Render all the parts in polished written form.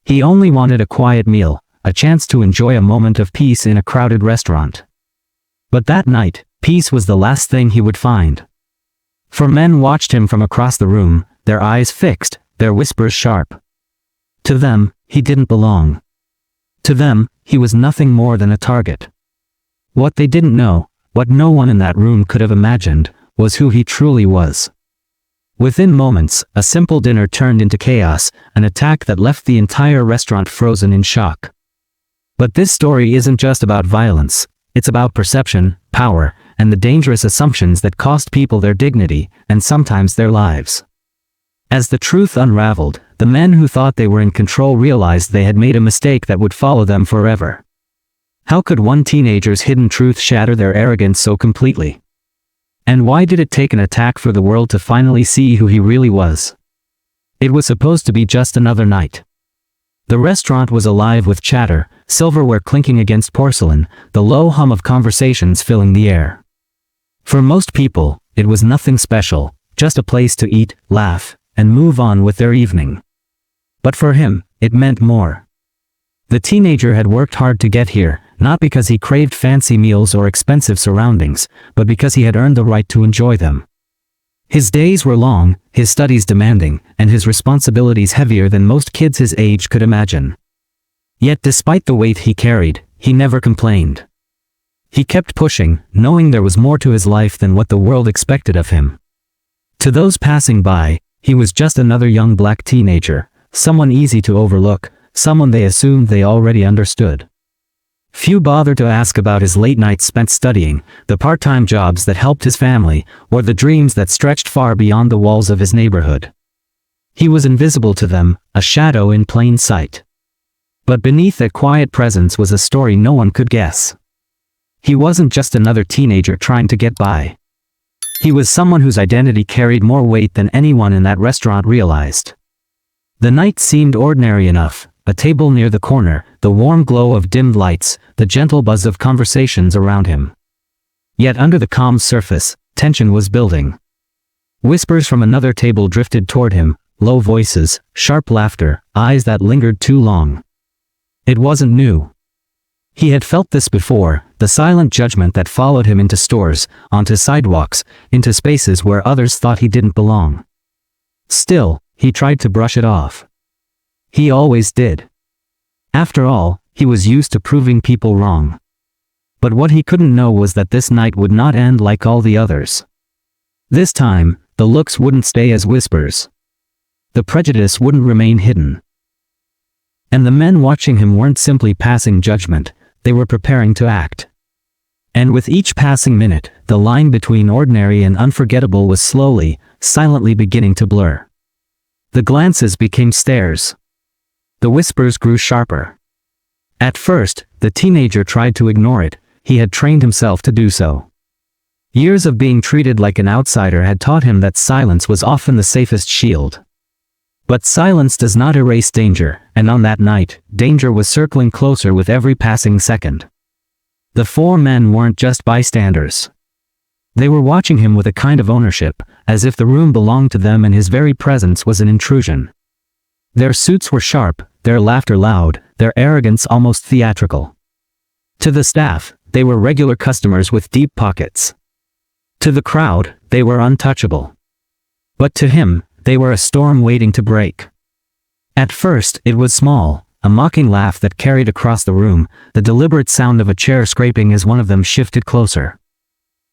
He only wanted a quiet meal, a chance to enjoy a moment of peace in a crowded restaurant. But that night, peace was the last thing he would find. For men watched him from across the room, their eyes fixed, their whispers sharp. To them, he didn't belong. To them, he was nothing more than a target. What they didn't know, what no one in that room could have imagined, was who he truly was. Within moments, a simple dinner turned into chaos, an attack that left the entire restaurant frozen in shock. But this story isn't just about violence, it's about perception, power, and the dangerous assumptions that cost people their dignity, and sometimes their lives. As the truth unraveled, the men who thought they were in control realized they had made a mistake that would follow them forever. How could one teenager's hidden truth shatter their arrogance so completely? And why did it take an attack for the world to finally see who he really was? It was supposed to be just another night. The restaurant was alive with chatter, silverware clinking against porcelain, the low hum of conversations filling the air. For most people, it was nothing special, just a place to eat, laugh, and move on with their evening. But for him, it meant more. The teenager had worked hard to get here, not because he craved fancy meals or expensive surroundings, but because he had earned the right to enjoy them. His days were long, his studies demanding, and his responsibilities heavier than most kids his age could imagine. Yet despite the weight he carried, he never complained. He kept pushing, knowing there was more to his life than what the world expected of him. To those passing by, he was just another young black teenager, someone easy to overlook, someone they assumed they already understood. Few bothered to ask about his late nights spent studying, the part-time jobs that helped his family, or the dreams that stretched far beyond the walls of his neighborhood. He was invisible to them, a shadow in plain sight. But beneath that quiet presence was a story no one could guess. He wasn't just another teenager trying to get by. He was someone whose identity carried more weight than anyone in that restaurant realized. The night seemed ordinary enough. A table near the corner, the warm glow of dimmed lights, the gentle buzz of conversations around him. Yet under the calm surface, tension was building. Whispers from another table drifted toward him, low voices, sharp laughter, eyes that lingered too long. It wasn't new. He had felt this before, the silent judgment that followed him into stores, onto sidewalks, into spaces where others thought he didn't belong. Still, he tried to brush it off. He always did. After all, he was used to proving people wrong. But what he couldn't know was that this night would not end like all the others. This time, the looks wouldn't stay as whispers. The prejudice wouldn't remain hidden. And the men watching him weren't simply passing judgment, they were preparing to act. And with each passing minute, the line between ordinary and unforgettable was slowly, silently beginning to blur. The glances became stares. The whispers grew sharper. At first, the teenager tried to ignore it, he had trained himself to do so. Years of being treated like an outsider had taught him that silence was often the safest shield. But silence does not erase danger, and on that night, danger was circling closer with every passing second. The four men weren't just bystanders. They were watching him with a kind of ownership, as if the room belonged to them and his very presence was an intrusion. Their suits were sharp, their laughter loud, their arrogance almost theatrical. To the staff, they were regular customers with deep pockets. To the crowd, they were untouchable. But to him, they were a storm waiting to break. At first, it was small, a mocking laugh that carried across the room, the deliberate sound of a chair scraping as one of them shifted closer.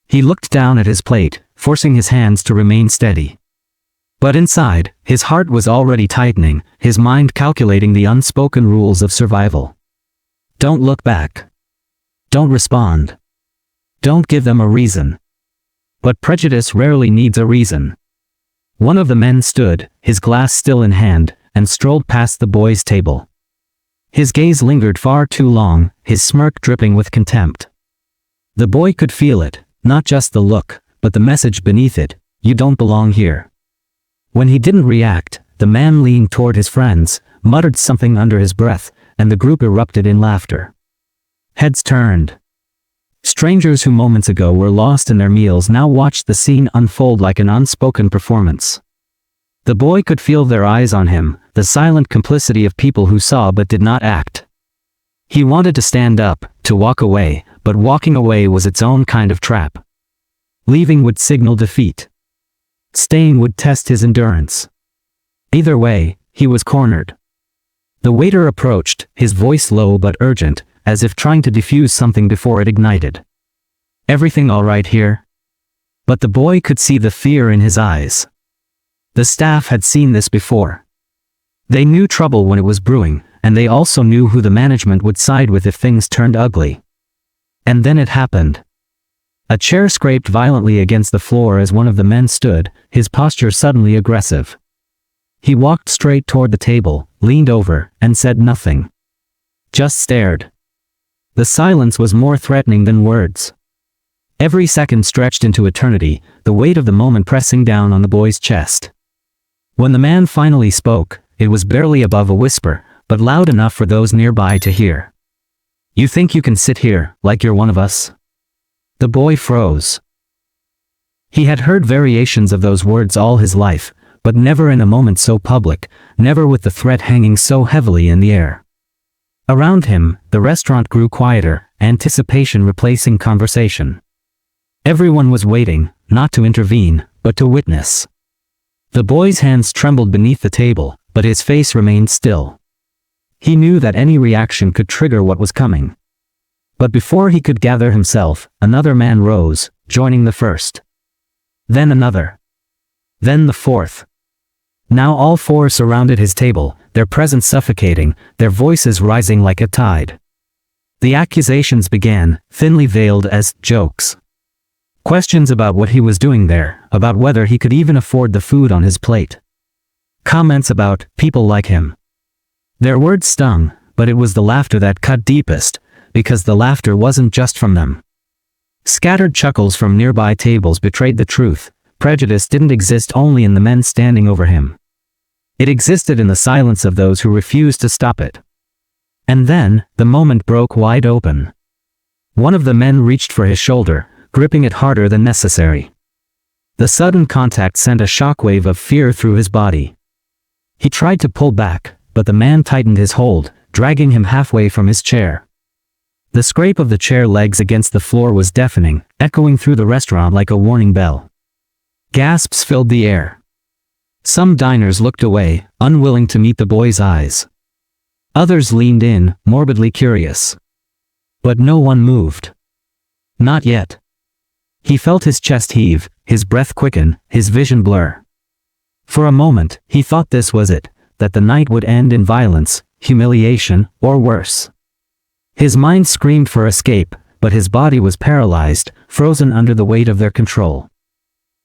He looked down at his plate, forcing his hands to remain steady. But inside, his heart was already tightening, his mind calculating the unspoken rules of survival. Don't look back. Don't respond. Don't give them a reason. But prejudice rarely needs a reason. One of the men stood, his glass still in hand, and strolled past the boys' table. His gaze lingered far too long, his smirk dripping with contempt. The boy could feel it, not just the look, but the message beneath it: you don't belong here. When he didn't react, the man leaned toward his friends, muttered something under his breath, and the group erupted in laughter. Heads turned. Strangers who moments ago were lost in their meals now watched the scene unfold like an unspoken performance. The boy could feel their eyes on him, the silent complicity of people who saw but did not act. He wanted to stand up, to walk away, but walking away was its own kind of trap. Leaving would signal defeat. Staying would test his endurance. Either way, he was cornered. The waiter approached, his voice low but urgent, as if trying to defuse something before it ignited. "Everything all right here?" But the boy could see the fear in his eyes. The staff had seen this before. They knew trouble when it was brewing, and they also knew who the management would side with if things turned ugly. And then it happened. A chair scraped violently against the floor as one of the men stood, his posture suddenly aggressive. He walked straight toward the table, leaned over, and said nothing. Just stared. The silence was more threatening than words. Every second stretched into eternity, the weight of the moment pressing down on the boy's chest. When the man finally spoke, it was barely above a whisper, but loud enough for those nearby to hear. "You think you can sit here, like you're one of us?" The boy froze. He had heard variations of those words all his life, but never in a moment so public, never with the threat hanging so heavily in the air. Around him, the restaurant grew quieter, anticipation replacing conversation. Everyone was waiting, not to intervene, but to witness. The boy's hands trembled beneath the table, but his face remained still. He knew that any reaction could trigger what was coming. But before he could gather himself, another man rose, joining the first. Then another. Then the fourth. Now all four surrounded his table, their presence suffocating, their voices rising like a tide. The accusations began, thinly veiled as jokes. Questions about what he was doing there, about whether he could even afford the food on his plate. Comments about people like him. Their words stung, but it was the laughter that cut deepest, because the laughter wasn't just from them. Scattered chuckles from nearby tables betrayed the truth. Prejudice didn't exist only in the men standing over him. It existed in the silence of those who refused to stop it. And then, the moment broke wide open. One of the men reached for his shoulder, gripping it harder than necessary. The sudden contact sent a shockwave of fear through his body. He tried to pull back, but the man tightened his hold, dragging him halfway from his chair. The scrape of the chair legs against the floor was deafening, echoing through the restaurant like a warning bell. Gasps filled the air. Some diners looked away, unwilling to meet the boy's eyes. Others leaned in, morbidly curious. But no one moved. Not yet. He felt his chest heave, his breath quicken, his vision blur. For a moment, he thought this was it, that the night would end in violence, humiliation, or worse. His mind screamed for escape, but his body was paralyzed, frozen under the weight of their control.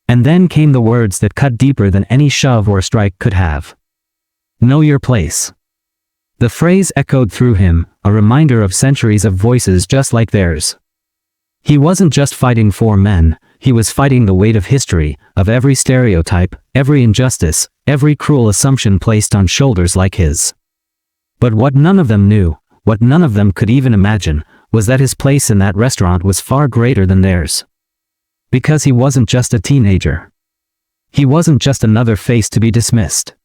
And then came the words that cut deeper than any shove or strike could have. "Know your place." The phrase echoed through him, a reminder of centuries of voices just like theirs. He wasn't just fighting four men, he was fighting the weight of history, of every stereotype, every injustice, every cruel assumption placed on shoulders like his. But what none of them knew, what none of them could even imagine, was that his place in that restaurant was far greater than theirs. Because he wasn't just a teenager. He wasn't just another face to be dismissed.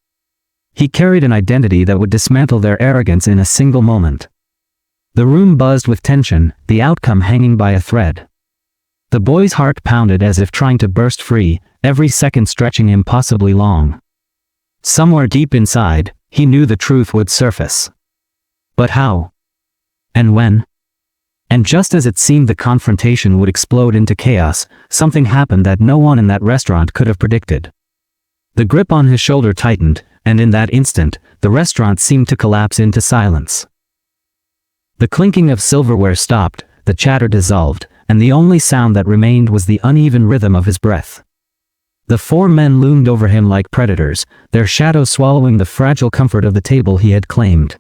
He carried an identity that would dismantle their arrogance in a single moment. The room buzzed with tension, the outcome hanging by a thread. The boy's heart pounded as if trying to burst free, every second stretching impossibly long. Somewhere deep inside, he knew the truth would surface. But how? And when? And just as it seemed the confrontation would explode into chaos, something happened that no one in that restaurant could have predicted. The grip on his shoulder tightened, and in that instant, the restaurant seemed to collapse into silence. The clinking of silverware stopped, the chatter dissolved, and the only sound that remained was the uneven rhythm of his breath. The four men loomed over him like predators, their shadows swallowing the fragile comfort of the table he had claimed.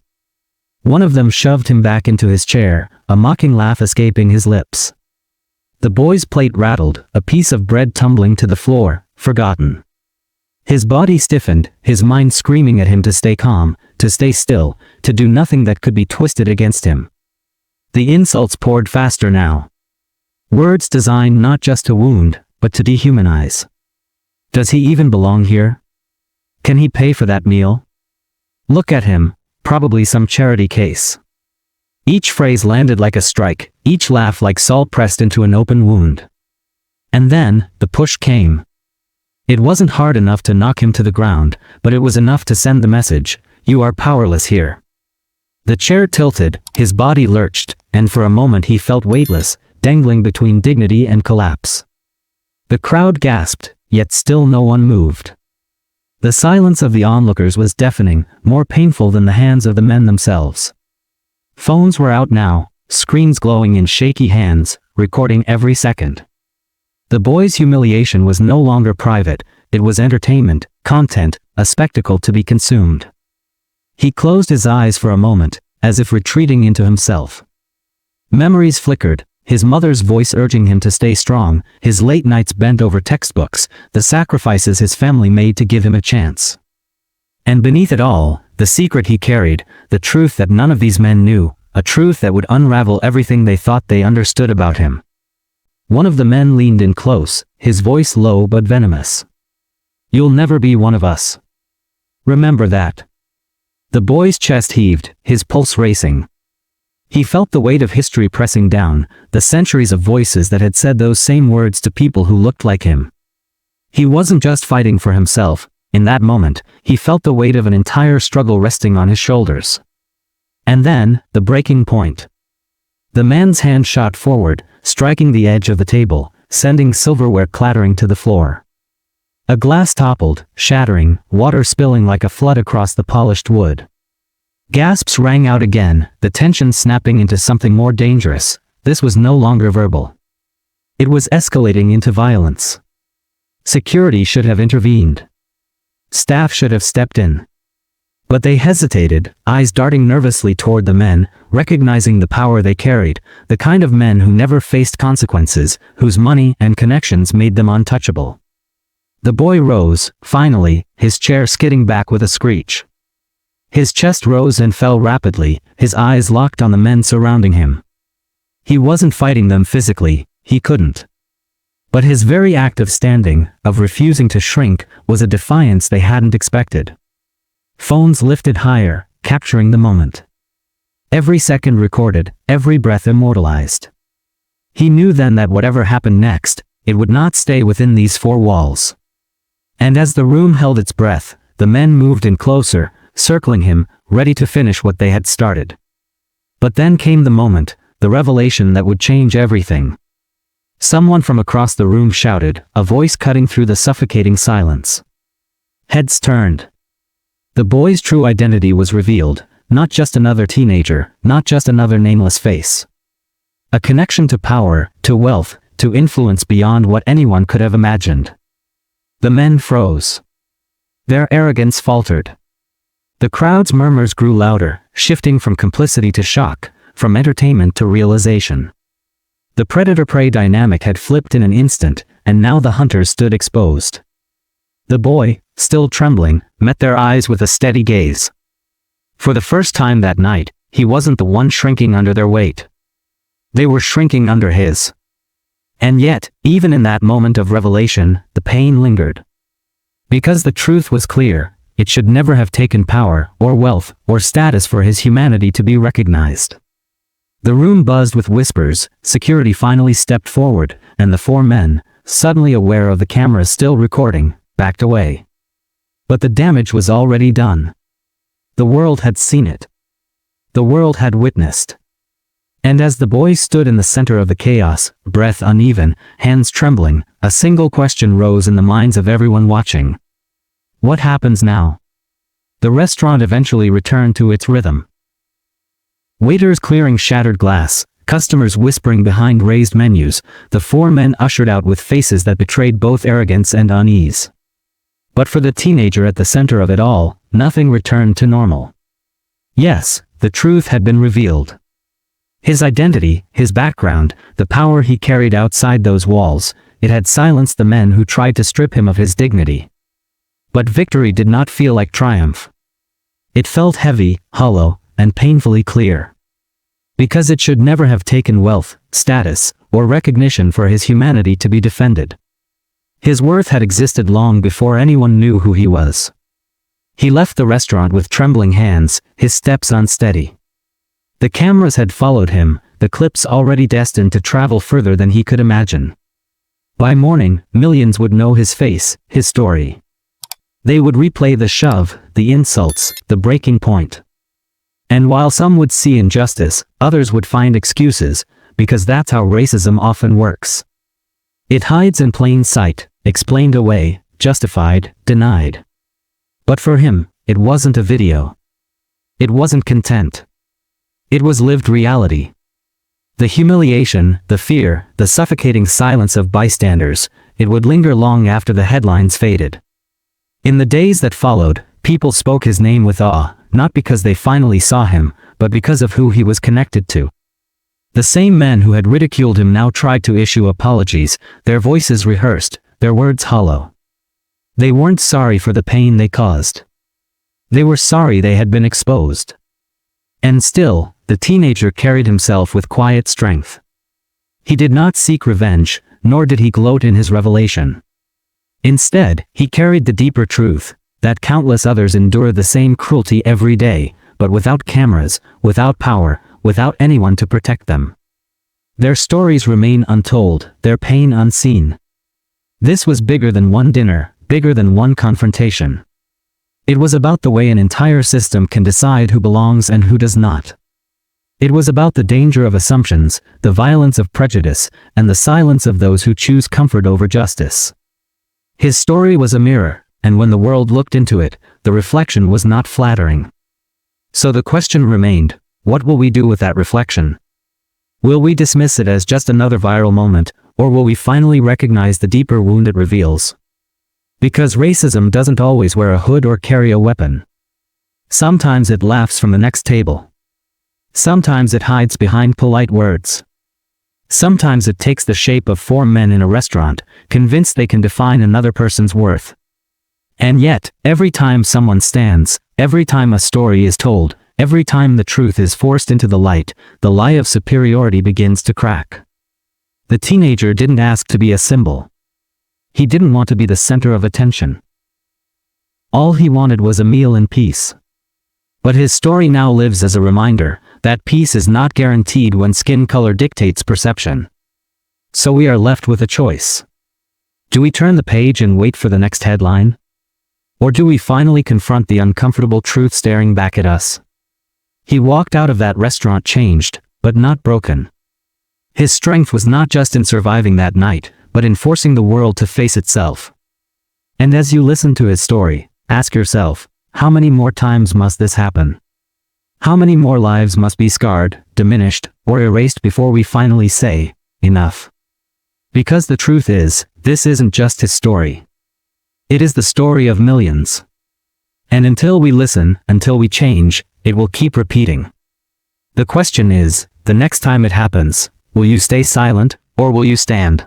One of them shoved him back into his chair, a mocking laugh escaping his lips. The boy's plate rattled, a piece of bread tumbling to the floor, forgotten. His body stiffened, his mind screaming at him to stay calm, to stay still, to do nothing that could be twisted against him. The insults poured faster now. Words designed not just to wound, but to dehumanize. Does he even belong here? Can he pay for that meal? Look at him, probably some charity case. Each phrase landed like a strike, each laugh like salt pressed into an open wound. And then, the push came. It wasn't hard enough to knock him to the ground, but it was enough to send the message, you are powerless here. The chair tilted, his body lurched, and for a moment he felt weightless, dangling between dignity and collapse. The crowd gasped, yet still no one moved. The silence of the onlookers was deafening, more painful than the hands of the men themselves. Phones were out now, screens glowing in shaky hands, recording every second. The boy's humiliation was no longer private, it was entertainment, content, a spectacle to be consumed. He closed his eyes for a moment, as if retreating into himself. Memories flickered, his mother's voice urging him to stay strong, his late nights bent over textbooks, the sacrifices his family made to give him a chance. And beneath it all, the secret he carried, the truth that none of these men knew, a truth that would unravel everything they thought they understood about him. One of the men leaned in close, his voice low but venomous. You'll never be one of us. Remember that. The boy's chest heaved, his pulse racing. He felt the weight of history pressing down, the centuries of voices that had said those same words to people who looked like him. He wasn't just fighting for himself, in that moment, he felt the weight of an entire struggle resting on his shoulders. And then, the breaking point. The man's hand shot forward, striking the edge of the table, sending silverware clattering to the floor. A glass toppled, shattering, water spilling like a flood across the polished wood. Gasps rang out again, the tension snapping into something more dangerous. This was no longer verbal. It was escalating into violence. Security should have intervened. Staff should have stepped in. But they hesitated, eyes darting nervously toward the men, recognizing the power they carried, the kind of men who never faced consequences, whose money and connections made them untouchable. The boy rose, finally, his chair skidding back with a screech. His chest rose and fell rapidly, his eyes locked on the men surrounding him. He wasn't fighting them physically, he couldn't. But his very act of standing, of refusing to shrink, was a defiance they hadn't expected. Phones lifted higher, capturing the moment. Every second recorded, every breath immortalized. He knew then that whatever happened next, it would not stay within these four walls. And as the room held its breath, the men moved in closer, circling him, ready to finish what they had started. But then came the moment, the revelation that would change everything. Someone from across the room shouted, a voice cutting through the suffocating silence. Heads turned. The boy's true identity was revealed, not just another teenager, not just another nameless face. A connection to power, to wealth, to influence beyond what anyone could have imagined. The men froze. Their arrogance faltered. The crowd's murmurs grew louder, shifting from complicity to shock, from entertainment to realization. The predator-prey dynamic had flipped in an instant, and now the hunters stood exposed. The boy, still trembling, met their eyes with a steady gaze. For the first time that night, he wasn't the one shrinking under their weight. They were shrinking under his. And yet, even in that moment of revelation, the pain lingered. Because the truth was clear, it should never have taken power, or wealth, or status for his humanity to be recognized. The room buzzed with whispers, security finally stepped forward, and the four men, suddenly aware of the cameras still recording, backed away. But the damage was already done. The world had seen it. The world had witnessed. And as the boy stood in the center of the chaos, breath uneven, hands trembling, a single question rose in the minds of everyone watching. What happens now? The restaurant eventually returned to its rhythm. Waiters clearing shattered glass, customers whispering behind raised menus, the four men ushered out with faces that betrayed both arrogance and unease. But for the teenager at the center of it all, nothing returned to normal. Yes, the truth had been revealed. His identity, his background, the power he carried outside those walls, it had silenced the men who tried to strip him of his dignity. But victory did not feel like triumph. It felt heavy, hollow, and painfully clear. Because it should never have taken wealth, status, or recognition for his humanity to be defended. His worth had existed long before anyone knew who he was. He left the restaurant with trembling hands, his steps unsteady. The cameras had followed him, the clips already destined to travel further than he could imagine. By morning, millions would know his face, his story. They would replay the shove, the insults, the breaking point. And while some would see injustice, others would find excuses, because that's how racism often works. It hides in plain sight, explained away, justified, denied. But for him, it wasn't a video. It wasn't content. It was lived reality. The humiliation, the fear, the suffocating silence of bystanders, it would linger long after the headlines faded. In the days that followed, people spoke his name with awe, not because they finally saw him, but because of who he was connected to. The same men who had ridiculed him now tried to issue apologies, their voices rehearsed, their words hollow. They weren't sorry for the pain they caused. They were sorry they had been exposed. And still, the teenager carried himself with quiet strength. He did not seek revenge, nor did he gloat in his revelation. Instead, he carried the deeper truth, that countless others endure the same cruelty every day, but without cameras, without power, without anyone to protect them. Their stories remain untold, their pain unseen. This was bigger than one dinner, bigger than one confrontation. It was about the way an entire system can decide who belongs and who does not. It was about the danger of assumptions, the violence of prejudice, and the silence of those who choose comfort over justice. His story was a mirror, and when the world looked into it, the reflection was not flattering. So the question remained, what will we do with that reflection? Will we dismiss it as just another viral moment, or will we finally recognize the deeper wound it reveals? Because racism doesn't always wear a hood or carry a weapon. Sometimes it laughs from the next table. Sometimes it hides behind polite words. Sometimes it takes the shape of four men in a restaurant, convinced they can define another person's worth. And yet, every time someone stands, every time a story is told, every time the truth is forced into the light, the lie of superiority begins to crack. The teenager didn't ask to be a symbol. He didn't want to be the center of attention. All he wanted was a meal in peace. But his story now lives as a reminder that peace is not guaranteed when skin color dictates perception. So we are left with a choice. Do we turn the page and wait for the next headline? Or do we finally confront the uncomfortable truth staring back at us? He walked out of that restaurant changed, but not broken. His strength was not just in surviving that night, but in forcing the world to face itself. And as you listen to his story, ask yourself, how many more times must this happen? How many more lives must be scarred, diminished, or erased before we finally say, enough? Because the truth is, this isn't just his story. It is the story of millions. And until we listen, until we change, it will keep repeating. The question is, the next time it happens, will you stay silent, or will you stand?